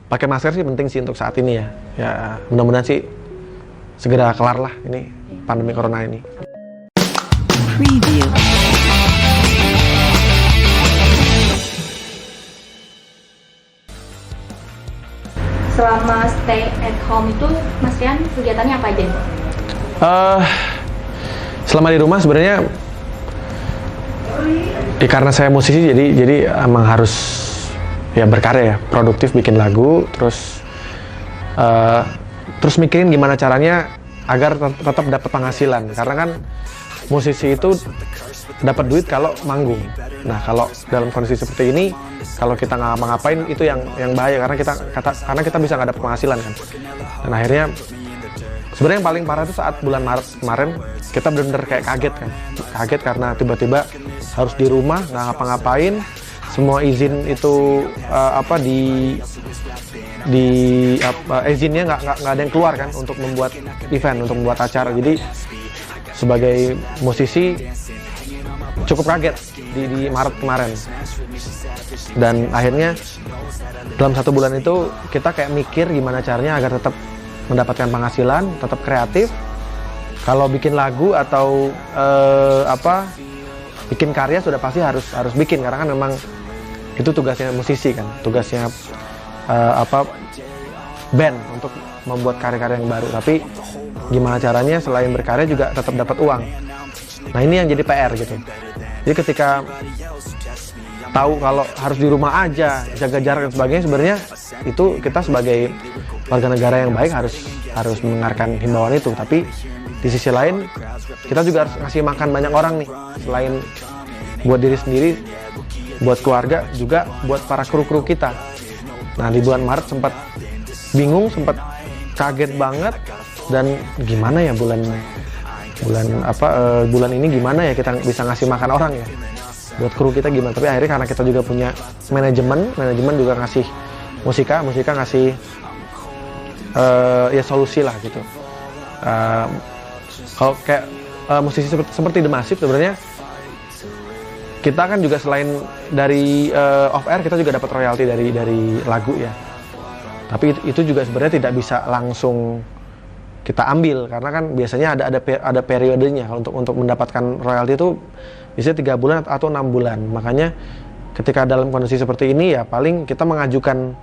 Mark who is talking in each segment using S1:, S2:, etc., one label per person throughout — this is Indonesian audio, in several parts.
S1: pakai masker sih penting sih untuk saat ini ya. Ya mudah-mudahan sih segera kelar lah ini pandemi corona ini.
S2: Preview.
S3: Selama stay at home itu Mas Rian kegiatannya apa aja?
S1: Selama di rumah sebenarnya karena saya musisi jadi emang harus ya berkarya ya, produktif, bikin lagu, terus mikirin gimana caranya agar tetap dapat penghasilan, karena kan musisi itu dapat duit kalau manggung. Nah kalau dalam kondisi seperti ini, kalau kita nggak ngapa-ngapain itu yang bahaya, karena kita bisa nggak dapat penghasilan kan. Dan akhirnya sebenarnya yang paling parah itu saat bulan Maret kemarin kita benar-benar kayak kaget karena tiba-tiba harus di rumah nggak ngapa-ngapain, semua izin itu izinnya nggak ada yang keluar kan untuk membuat event, untuk membuat acara. Jadi sebagai musisi cukup kaget di Maret kemarin, dan akhirnya dalam 1 bulan itu kita kayak mikir gimana caranya agar tetap mendapatkan penghasilan, tetap kreatif. Kalau bikin lagu atau bikin karya sudah pasti harus bikin, karena kan memang itu tugasnya musisi kan, tugasnya band untuk membuat karya-karya yang baru. Tapi gimana caranya selain berkarya juga tetap dapat uang. Nah ini yang jadi PR gitu. Jadi ketika tahu kalau harus di rumah aja, jaga jarak dan sebagainya, sebenarnya itu kita sebagai warga negara yang baik harus mendengarkan himbauan itu. Tapi di sisi lain kita juga harus ngasih makan banyak orang nih, selain buat diri sendiri, buat keluarga, juga buat para kru-kru kita. Nah di bulan Maret sempat bingung, sempat kaget banget, dan gimana ya bulan ini gimana ya kita bisa ngasih makan orang ya, buat kru kita gimana. Tapi akhirnya karena kita juga punya manajemen juga ngasih musika ngasih ya solusi lah gitu. Kalau kayak musisi seperti The Massive sebenarnya kita kan juga selain dari off air, kita juga dapat royalti dari lagu ya. Tapi itu juga sebenarnya tidak bisa langsung kita ambil, karena kan biasanya ada periodenya untuk mendapatkan royalti itu biasanya 3 bulan atau 6 bulan. Makanya ketika dalam kondisi seperti ini ya paling kita mengajukan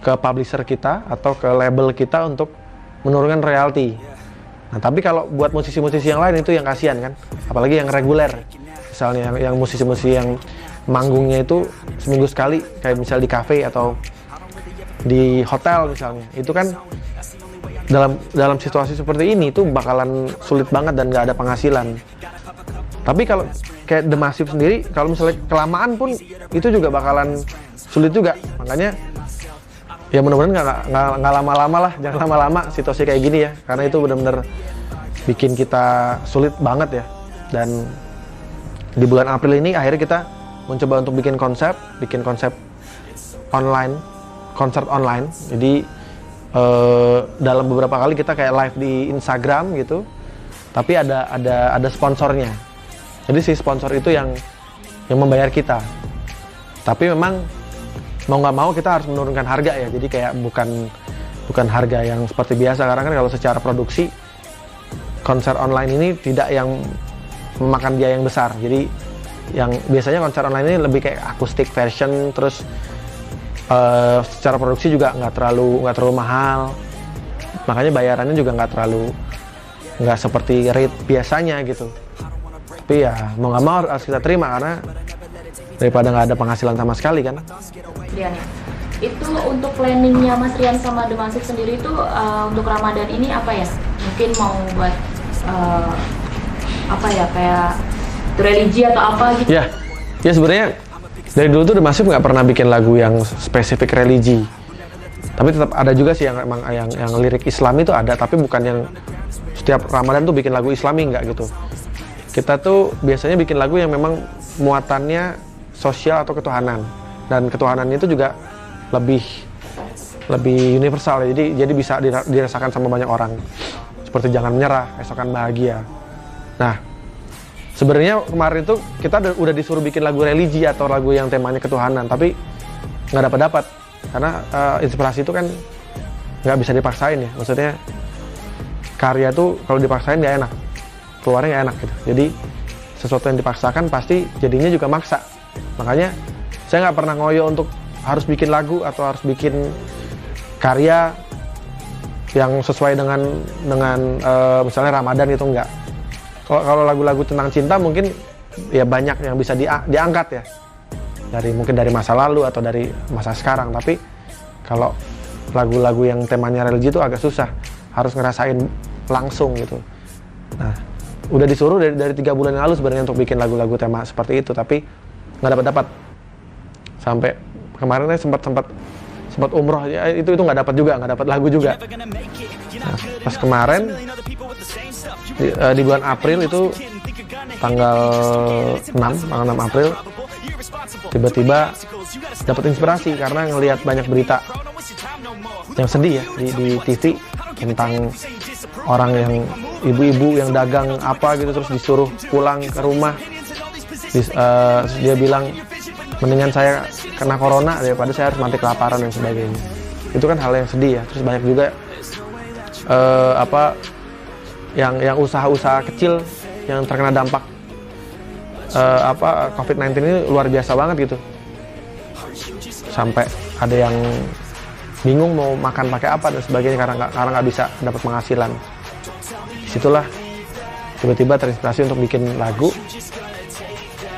S1: ke publisher kita atau ke label kita untuk menurunkan royalti. Nah tapi kalau buat musisi-musisi yang lain itu yang kasihan kan, apalagi yang reguler, misalnya yang musisi-musisi yang manggungnya itu seminggu sekali, kayak misal di cafe atau di hotel misalnya, itu kan dalam situasi seperti ini itu bakalan sulit banget dan nggak ada penghasilan. Tapi kalau kayak The Massive sendiri, kalau misalnya kelamaan pun itu juga bakalan sulit juga. Makanya ya mudah-mudahan nggak lama-lama lah, jangan lama-lama situasi kayak gini ya, karena itu benar-benar bikin kita sulit banget ya. Dan di bulan April ini akhirnya kita mencoba untuk bikin konsep online, konser online. Jadi dalam beberapa kali kita kayak live di Instagram gitu, tapi ada sponsornya. Jadi si sponsor itu yang membayar kita. Tapi memang mau nggak mau kita harus menurunkan harga ya. Jadi kayak bukan harga yang seperti biasa, karena kan kalau secara produksi konser online ini tidak yang memakan biaya yang besar. Jadi yang biasanya konser online ini lebih kayak acoustic version, terus secara produksi juga nggak terlalu mahal, makanya bayarannya juga nggak seperti rate biasanya gitu. Tapi ya mau nggak mau harus kita terima, karena daripada nggak ada penghasilan sama sekali kan.
S3: Rian, itu untuk planningnya Mas Rian sama The Massive sendiri itu untuk Ramadan ini apa ya? Mungkin mau buat kayak religi atau apa gitu? Ya
S1: sebenarnya dari dulu tuh The Massive nggak pernah bikin lagu yang spesifik religi. Tapi tetap ada juga sih yang lirik Islam itu ada, tapi bukan yang setiap Ramadan tuh bikin lagu Islami, nggak gitu. Kita tuh biasanya bikin lagu yang memang muatannya sosial atau ketuhanan, dan ketuhanan itu juga lebih universal ya. Jadi bisa dirasakan sama banyak orang. Seperti Jangan Menyerah, Esokan Bahagia. Nah, sebenarnya kemarin itu kita udah disuruh bikin lagu religi atau lagu yang temanya ketuhanan, tapi nggak dapat. karena inspirasi itu kan nggak bisa dipaksain ya. Maksudnya karya tuh kalau dipaksain nggak enak, keluarnya nggak enak gitu. Jadi sesuatu yang dipaksakan pasti jadinya juga maksa. Makanya saya nggak pernah ngoyo untuk harus bikin lagu atau harus bikin karya yang sesuai dengan misalnya Ramadan gitu, enggak. Kalau lagu-lagu tentang cinta mungkin ya banyak yang bisa diangkat ya, mungkin dari masa lalu atau dari masa sekarang. Tapi kalau lagu-lagu yang temanya religi itu agak susah, harus ngerasain langsung gitu. Nah, udah disuruh dari 3 bulan yang lalu sebenarnya untuk bikin lagu-lagu tema seperti itu, tapi nggak dapat. Sampai kemarin saya sempat umroh ya, itu nggak dapat lagu juga. Nah, pas kemarin di bulan April itu tanggal 6 April tiba-tiba dapat inspirasi karena ngelihat banyak berita yang sedih ya di TV tentang orang yang ibu-ibu yang dagang apa gitu terus disuruh pulang ke rumah. Dia bilang mendingan saya kena corona daripada saya harus mati kelaparan dan sebagainya. Itu kan hal yang sedih ya. Terus banyak juga yang usaha-usaha kecil yang terkena dampak COVID-19 ini luar biasa banget gitu. Sampai ada yang bingung mau makan pakai apa dan sebagainya karena nggak bisa dapat penghasilan. Disitulah tiba-tiba terinspirasi untuk bikin lagu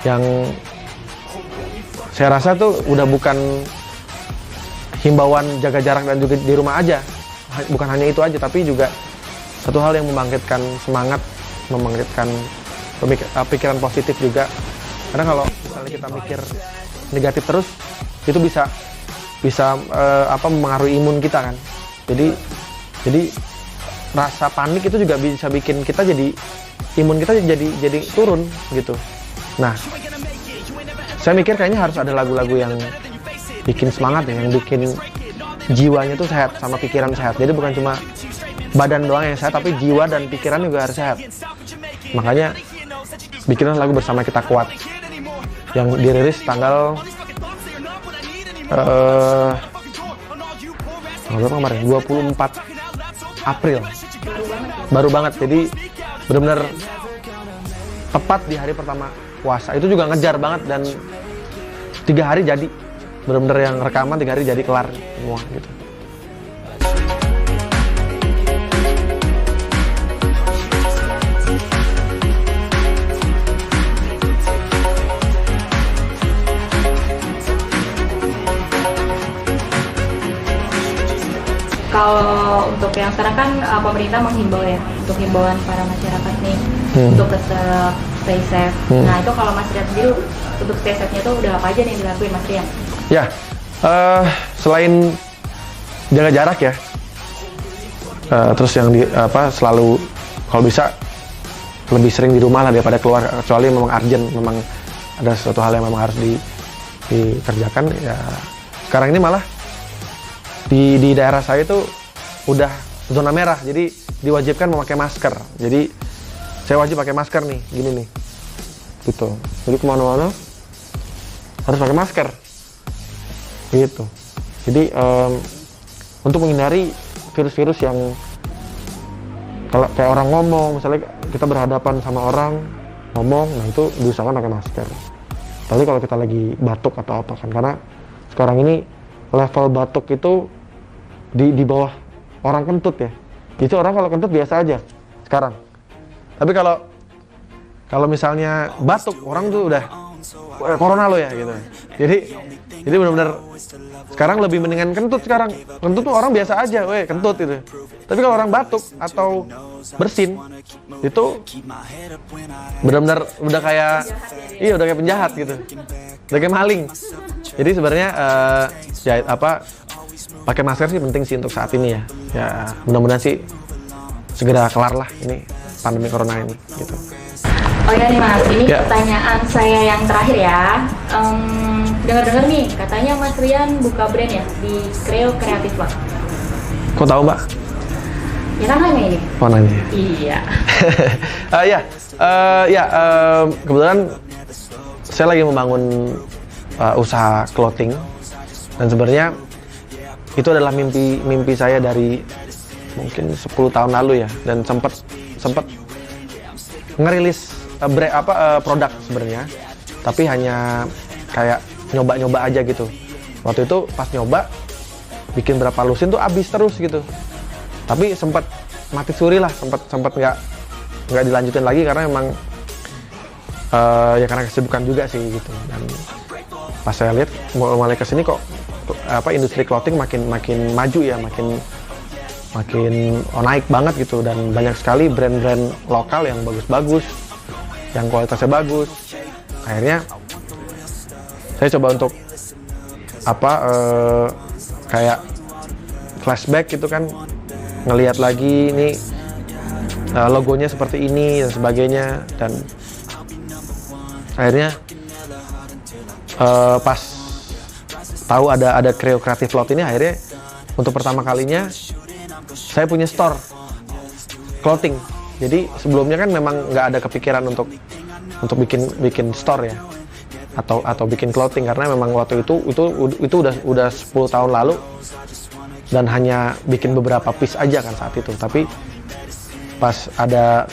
S1: yang saya rasa tuh udah bukan himbauan jaga jarak dan juga di rumah aja. Bukan hanya itu aja, tapi juga satu hal yang membangkitkan semangat, membangkitkan pikiran positif juga. Karena kalau misalnya kita mikir negatif terus, itu bisa mempengaruhi imun kita kan. Jadi rasa panik itu juga bisa bikin kita jadi imun kita jadi turun gitu. Nah, saya mikir kayaknya harus ada lagu-lagu yang bikin semangat ya, yang bikin jiwanya tuh sehat sama pikiran sehat. Jadi bukan cuma badan doang yang sehat, tapi jiwa dan pikiran juga harus sehat. Makanya bikinlah lagu Bersama Kita Kuat yang dirilis tanggal kemarin 24 April. Baru banget. Jadi benar-benar tepat di hari pertama puasa. Itu juga ngejar banget dan 3 hari jadi. Benar-benar yang rekaman 3 hari jadi kelar semua gitu.
S3: Kalau untuk yang sekarang kan pemerintah menghimbau ya, untuk himbauan para masyarakat nih untuk tetap stay safe. Nah itu kalau Mas Rian sendiri untuk stay safe-nya itu udah apa aja nih dilakuin Mas Rian?
S1: Ya, selain jaga jarak ya, terus yang selalu kalau bisa lebih sering di rumah lah daripada keluar, kecuali memang urgent, memang ada sesuatu hal yang memang harus dikerjakan ya. Sekarang ini malah di daerah saya itu udah zona merah, jadi diwajibkan memakai masker. Jadi saya wajib pakai masker nih, gini nih, gitu. Jadi kemana-mana harus pakai masker, gitu. Jadi untuk menghindari virus-virus yang kalau kayak orang ngomong, misalnya kita berhadapan sama orang ngomong, nah itu diusahakan pakai masker. Tapi kalau kita lagi batuk atau apa kan, karena sekarang ini level batuk itu di bawah orang kentut ya. Itu orang kalau kentut biasa aja sekarang. Tapi kalau misalnya batuk, orang tuh udah corona lo ya gitu. Jadi benar-benar sekarang lebih mendingan kentut sekarang. Kentut tuh orang biasa aja, kentut gitu. Tapi kalau orang batuk atau bersin itu benar-benar udah kayak penjahat gitu. Udah kayak maling. Jadi sebenarnya pakai masker sih penting sih untuk saat ini ya. Ya mudah-mudahan sih segera kelar lah ini pandemi corona ini gitu.
S3: Oh ya nih Mas, ini pertanyaan saya yang terakhir ya. Dengar-dengar nih katanya Mas Rian buka brand ya di Creo Kreatif Pak.
S1: Kok tahu Mbak?
S3: Ya kan nanya ini.
S1: Oh nanya. Iya. Kebetulan saya lagi membangun usaha clothing dan sebenarnya itu adalah mimpi saya dari mungkin 10 tahun lalu ya, dan sempat ngerilis produk sebenarnya, tapi hanya kayak nyoba aja gitu. Waktu itu pas nyoba bikin berapa lusin tuh habis terus gitu, tapi sempat mati suri lah, sempat nggak dilanjutin lagi karena memang ya karena kesibukan juga sih gitu. Dan pas saya lihat mulai kesini kok industri clothing makin maju ya, makin naik banget gitu, dan banyak sekali brand-brand lokal yang bagus-bagus, yang kualitasnya bagus. Akhirnya saya coba untuk kayak flashback gitu kan, ngelihat lagi ini logonya seperti ini dan sebagainya. Dan akhirnya pas tahu ada Kreo Creative Lot ini, akhirnya untuk pertama kalinya saya punya store clothing. Jadi sebelumnya kan memang nggak ada kepikiran untuk bikin store ya, atau bikin clothing, karena memang waktu itu udah 10 tahun lalu dan hanya bikin beberapa piece aja kan saat itu. Tapi pas ada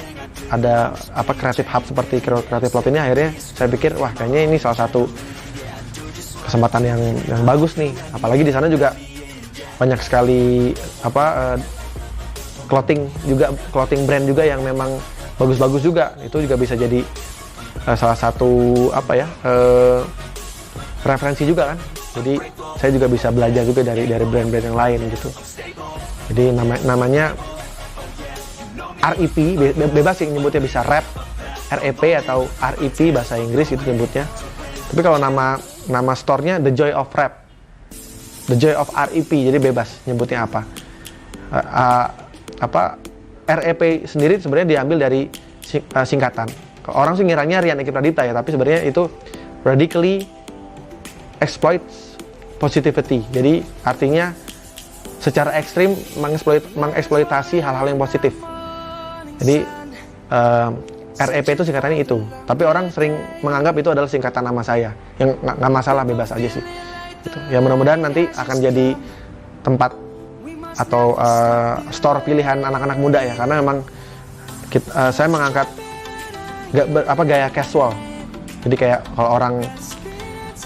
S1: creative hub seperti Creative Lot ini, akhirnya saya pikir wah kayaknya ini salah satu kesempatan yang bagus nih, apalagi di sana juga banyak sekali clothing brand juga yang memang bagus-bagus juga. Itu juga bisa jadi salah satu referensi juga kan. Jadi saya juga bisa belajar juga dari brand-brand yang lain gitu. Jadi namanya REP, bebas sih nyebutnya, bisa REP atau REP bahasa Inggris itu nyebutnya. Tapi kalau nama store-nya The Joy of Rap, The Joy of REP, jadi bebas nyebutnya apa. REP sendiri sebenarnya diambil dari singkatan. Orang sih ngiranya Rian Eki Pradipta ya, tapi sebenarnya itu radically exploits positivity. Jadi artinya secara ekstrim mengeksploitasi hal-hal yang positif. Jadi REP itu singkatannya itu, tapi orang sering menganggap itu adalah singkatan nama saya, yang nggak masalah, bebas aja sih gitu. Ya mudah-mudahan nanti akan jadi tempat atau store pilihan anak-anak muda ya, karena memang saya mengangkat gaya casual. Jadi kayak kalau orang,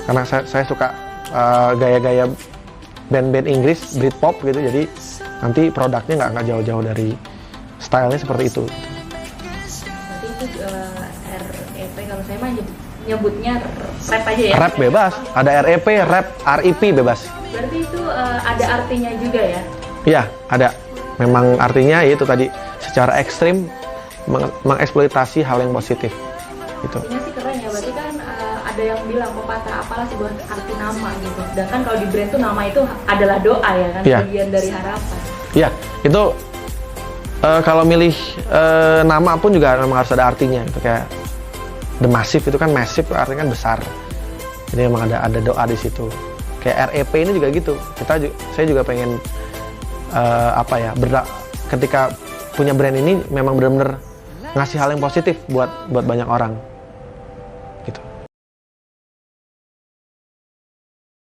S1: karena saya suka gaya-gaya band-band Inggris, Britpop gitu, jadi nanti produknya nggak jauh-jauh dari stylenya seperti itu.
S3: Berarti itu REP, kalau saya mah nyebutnya rap aja ya?
S1: Rap bebas, ada REP, rap, REP bebas.
S3: Berarti itu ada artinya juga ya?
S1: Iya, ada. Memang artinya itu tadi, secara ekstrim mengeksploitasi hal yang positif. Gitu.
S3: Artinya sih keren ya, berarti kan ada yang bilang pepatah apalah sih buat arti nama gitu. Sedangkan kalau di brand tuh nama itu adalah doa ya kan, bagian dari harapan. Iya,
S1: itu kalau milih nama pun juga memang harus ada artinya. Itu kayak The Massive itu kan massive, artinya kan besar. Jadi memang ada doa di situ. Kayak REP ini juga gitu. Saya juga pengen ketika punya brand ini memang benar-benar ngasih hal yang positif buat banyak orang.